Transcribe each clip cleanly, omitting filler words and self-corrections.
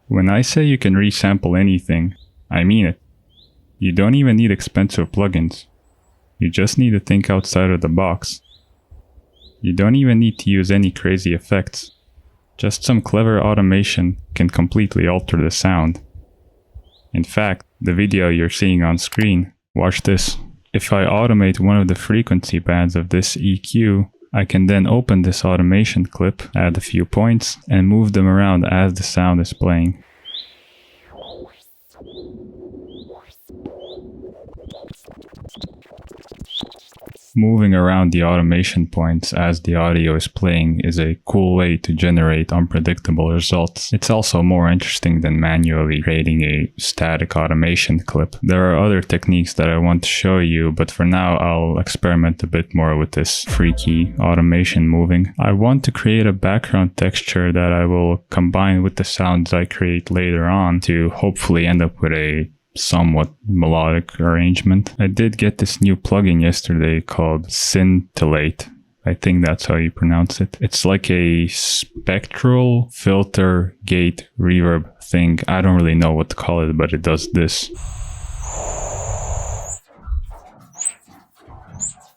When I say you can resample anything, I mean it. You don't even need expensive plugins. You just need to think outside of the box. You don't even need to use any crazy effects. Just some clever automation can completely alter the sound. In fact, the video you're seeing on screen, watch this. If I automate one of the frequency bands of this EQ, I can then open this automation clip, add a few points, and move them around as the sound is playing. Moving around the automation points as the audio is playing is a cool way to generate unpredictable results. It's also more interesting than manually creating a static automation clip. There are other techniques that I want to show you, but for now I'll experiment a bit more with this freaky automation moving. I want to create a background texture that I will combine with the sounds I create later on to hopefully end up with a somewhat melodic arrangement. I did get this new plugin yesterday called Scintillate. I think that's how you pronounce it. It's like a spectral filter gate reverb thing. I don't really know what to call it, but it does this.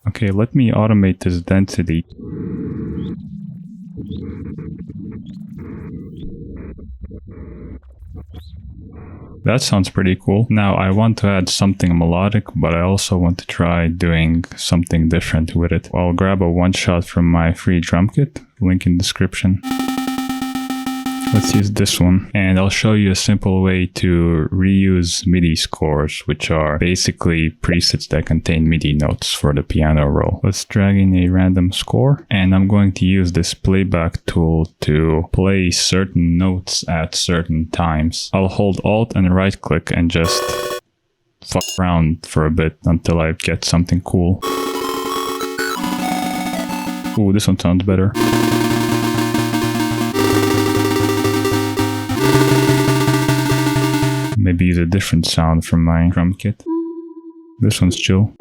Okay, let me automate this density. That sounds pretty cool. Now I want to add something melodic, but I also want to try doing something different with it. I'll grab a one shot from my free drum kit, link in description. Let's use this one, and I'll show you a simple way to reuse MIDI scores, which are basically presets that contain MIDI notes for the piano roll. Let's drag in a random score, and I'm going to use this playback tool to play certain notes at certain times. I'll hold Alt and right click and just fuck around for a bit until I get something cool. Ooh, this one sounds better. Maybe use a different sound from my drum kit. This one's chill.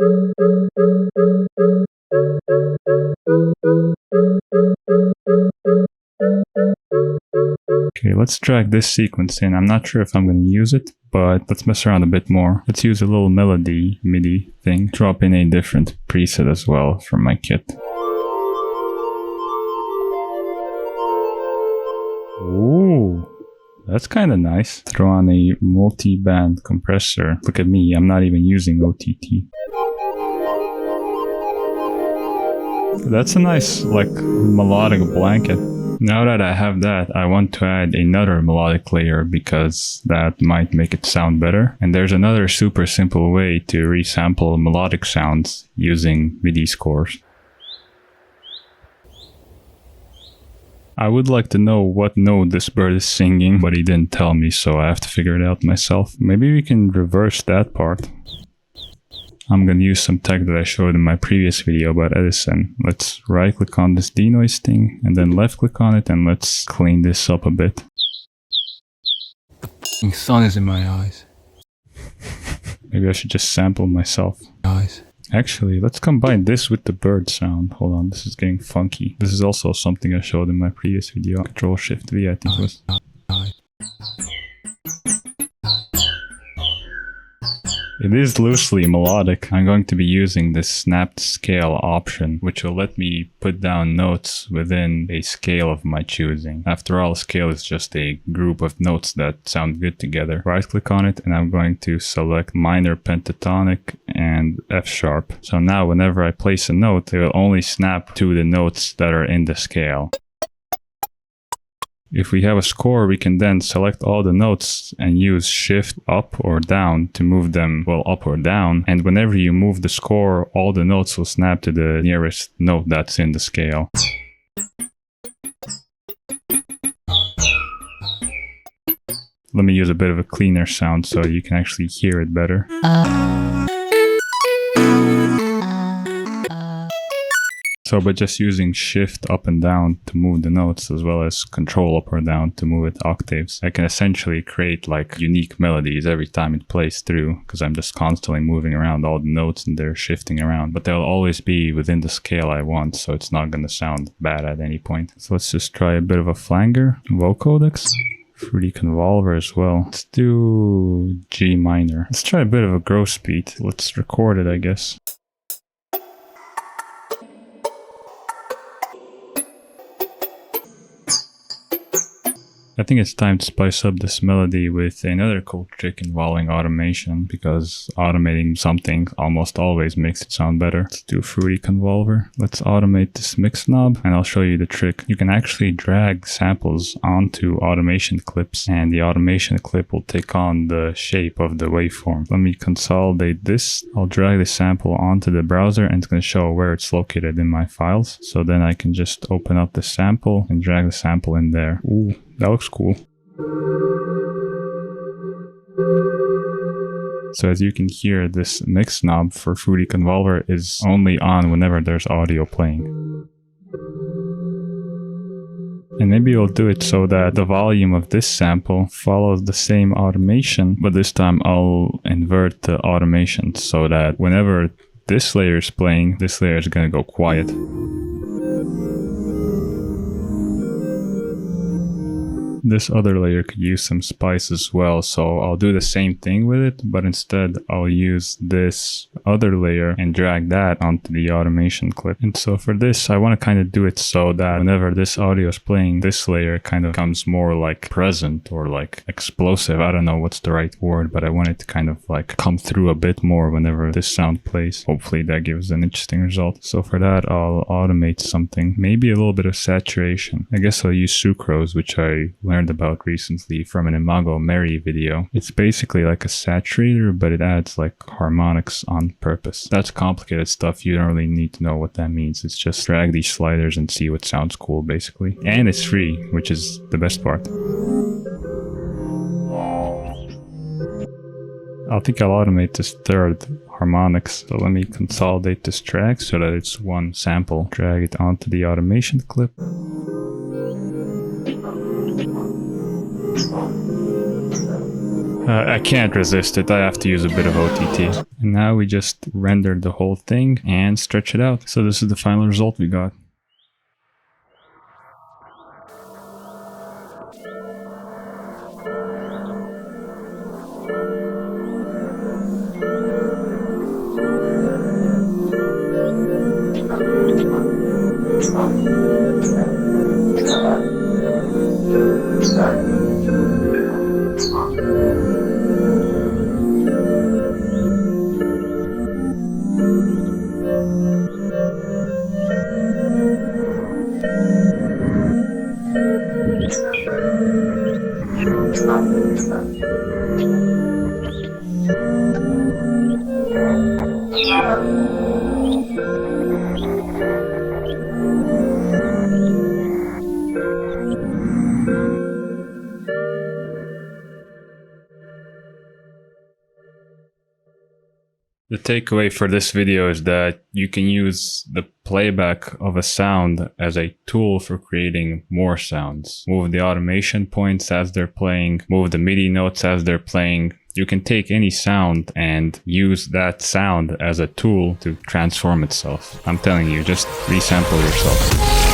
Okay, let's drag this sequence in. I'm not sure if I'm going to use it, but let's mess around a bit more. Let's use a little melody MIDI thing. Drop in a different preset as well from my kit. Ooh. That's kind of nice. Throw on a multi-band compressor. Look at me, I'm not even using OTT. That's a nice, like, melodic blanket. Now that I have that, I want to add another melodic layer because that might make it sound better. And there's another super simple way to resample melodic sounds using MIDI scores. I would like to know what note this bird is singing, but he didn't tell me, so I have to figure it out myself. Maybe we can reverse that part. I'm gonna use some tech that I showed in my previous video about Edison. Let's right click on this denoise thing, and then left click on it, and let's clean this up a bit. The f***ing sun is in my eyes. Maybe I should just sample myself. Eyes. Actually, let's combine this with the bird sound. Hold on, this is getting funky. This is also something I showed in my previous video. Control-Shift-V, I think it was. It is loosely melodic. I'm going to be using this snapped scale option, which will let me put down notes within a scale of my choosing. After all, a scale is just a group of notes that sound good together. Right click on it, and I'm going to select minor pentatonic and F sharp. So now whenever I place a note, it will only snap to the notes that are in the scale. If we have a score, we can then select all the notes and use shift up or down to move them, well, up or down. And whenever you move the score, all the notes will snap to the nearest note that's in the scale. Let me use a bit of a cleaner sound so you can actually hear it better. So by just using shift up and down to move the notes, as well as control up or down to move it octaves, I can essentially create like unique melodies every time it plays through, because I'm just constantly moving around all the notes and they're shifting around. But they'll always be within the scale I want, so it's not going to sound bad at any point. So let's just try a bit of a flanger, vocodex. Fruity Convolver as well. Let's do G minor. Let's try a bit of a gross beat. Let's record it, I guess. I think it's time to spice up this melody with another cool trick involving automation, because automating something almost always makes it sound better. Let's do Fruity Convolver. Let's automate this mix knob and I'll show you the trick. You can actually drag samples onto automation clips and the automation clip will take on the shape of the waveform. Let me consolidate this. I'll drag the sample onto the browser and it's going to show where it's located in my files. So then I can just open up the sample and drag the sample in there. Ooh. That looks cool. So as you can hear, this mix knob for Fruity Convolver is only on whenever there's audio playing. And maybe you'll do it so that the volume of this sample follows the same automation, but this time I'll invert the automation so that whenever this layer is playing, this layer is going to go quiet. This other layer could use some spice as well, so I'll do the same thing with it, but instead I'll use this other layer and drag that onto the automation clip. And so for this, I want to kind of do it so that whenever this audio is playing, this layer kind of becomes more like present or like explosive. I don't know what's the right word, but I want it to kind of like come through a bit more whenever this sound plays. Hopefully that gives an interesting result. So for that, I'll automate something, maybe a little bit of saturation. I guess I'll use sucrose, which I learned about recently from an Imago Mary video. It's basically like a saturator, but it adds like harmonics on purpose. That's complicated stuff. You don't really need to know what that means. It's just drag these sliders and see what sounds cool, basically. And it's free, which is the best part. I think I'll automate this third harmonics. So let me consolidate this track so that it's one sample. Drag it onto the automation clip. I can't resist it. I have to use a bit of OTT. And now we just render the whole thing and stretch it out. So this is the final result we got. The takeaway for this video is that you can use the playback of a sound as a tool for creating more sounds. Move the automation points as they're playing, move the MIDI notes as they're playing. You can take any sound and use that sound as a tool to transform itself. I'm telling you, just resample yourself.